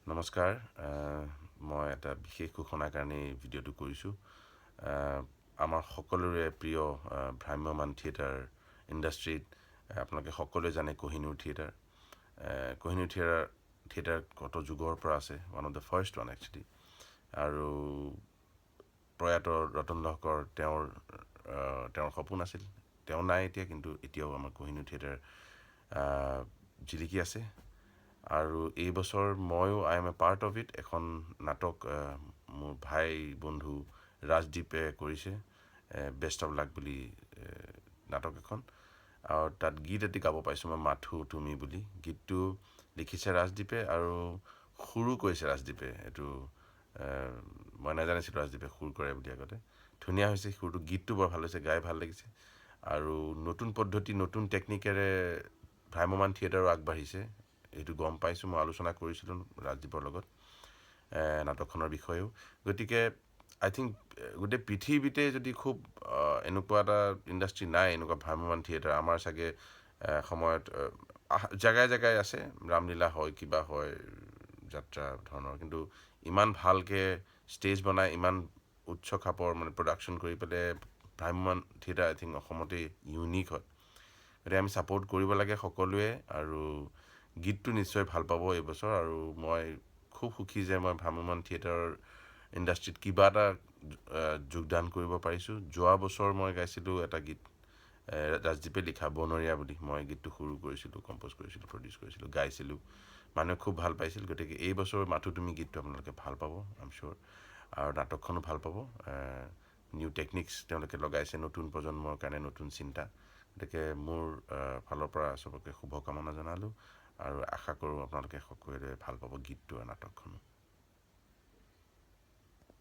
নমস্কাৰ মই এটা বিশেষ ঘোষণাৰ কাৰণে এই ভিডিঅ'টো কৰিছোঁ আমাৰ সকলোৰে প্ৰিয় ভ্ৰাম্যমান থিয়েটাৰ ইণ্ডাষ্ট্ৰীত আপোনালোকে সকলোৱে জানে কোহিনুৰ থিয়েটাৰ কোহিনুৰ থিয়েটাৰ কত যুগৰ পৰা আছে one of the first one actually আৰু প্ৰয়াত ৰতন লহকৰ তেওঁৰ সপোন আছিল তেওঁ নাই এতিয়া কিন্তু এতিয়াও আমাৰ কোহিনুৰ থিয়েটাৰ জিলিকি আছে আৰু এই বছৰ ময়ো I M A part of it এখন নাটক মোৰ ভাই বন্ধু ৰাজদ্বীপে কৰিছে বেষ্ট অফ লাক বুলি নাটক এখন আৰু তাত গীত এটি গাব পাইছোঁ মই মাথো তুমি বুলি গীতটো লিখিছে ৰাজদ্বীপে আৰু সুৰো কৰিছে ৰাজদ্বীপে এইটো মই নাজানিছিলোঁ ৰাজদ্বীপে সুৰ কৰে বুলি আগতে ধুনীয়া হৈছে সুৰটো গীতটো বৰ ভাল হৈছে গাই ভাল লাগিছে আৰু নতুন পদ্ধতি নতুন টেকনিকেৰে ভ্ৰাম্যমান থিয়েটাৰো আগবাঢ়িছে এইটো গম পাইছোঁ মই আলোচনা কৰিছিলোঁ ৰাজদ্বীপৰ লগত নাটকখনৰ বিষয়েও গতিকে আই থিংক গোটেই পৃথিৱীতে যদি খুব এনেকুৱা এটা ইণ্ডাষ্ট্ৰী নাই এনেকুৱা ভ্ৰাম্যমান থিয়েটাৰ আমাৰ চাগে সময়ত জেগাই জেগাই আছে ৰামলীলা হয় কিবা হয় যাত্ৰা ধৰণৰ কিন্তু ইমান ভালকৈ ষ্টেজ বনাই ইমান উচ্চ খাপৰ মানে প্ৰডাকশ্যন কৰি পেলাই ভ্ৰাম্যমান থিয়েটাৰ আই থিংক অসমতেই ইউনিক হয় গতিকে আমি ছাপোৰ্ট কৰিব লাগে সকলোৱে আৰু গীতটো নিশ্চয় ভাল পাব এইবছৰ আৰু মই খুব সুখী যে মই ভ্ৰাম্যমান থিয়েটাৰৰ ইণ্ডাষ্ট্ৰীত কিবা এটা যোগদান কৰিব পাৰিছোঁ যোৱা বছৰ মই গাইছিলোঁ এটা গীত ৰাজদ্বীপে লিখা বনৰীয়া বুলি মই গীতটো সুৰো কৰিছিলোঁ কম্প'জ কৰিছিলোঁ প্ৰডিউচ কৰিছিলোঁ গাইছিলোঁ মানুহে খুব ভাল পাইছিল গতিকে এই বছৰ মাথো তুমি গীতটো আপোনালোকে ভাল পাব আই এম চিয়'ৰ আৰু নাটকখনো ভাল পাব নিউ টেকনিক্স তেওঁলোকে লগাইছে নতুন প্ৰজন্মৰ কাৰণে নতুন চিন্তা গতিকে মোৰ ফালৰ পৰা চবকে শুভকামনা জনালোঁ আৰু আশা কৰোঁ আপোনালোকে সকলোৱে ভাল পাব গীতটো আৰু নাটকখনো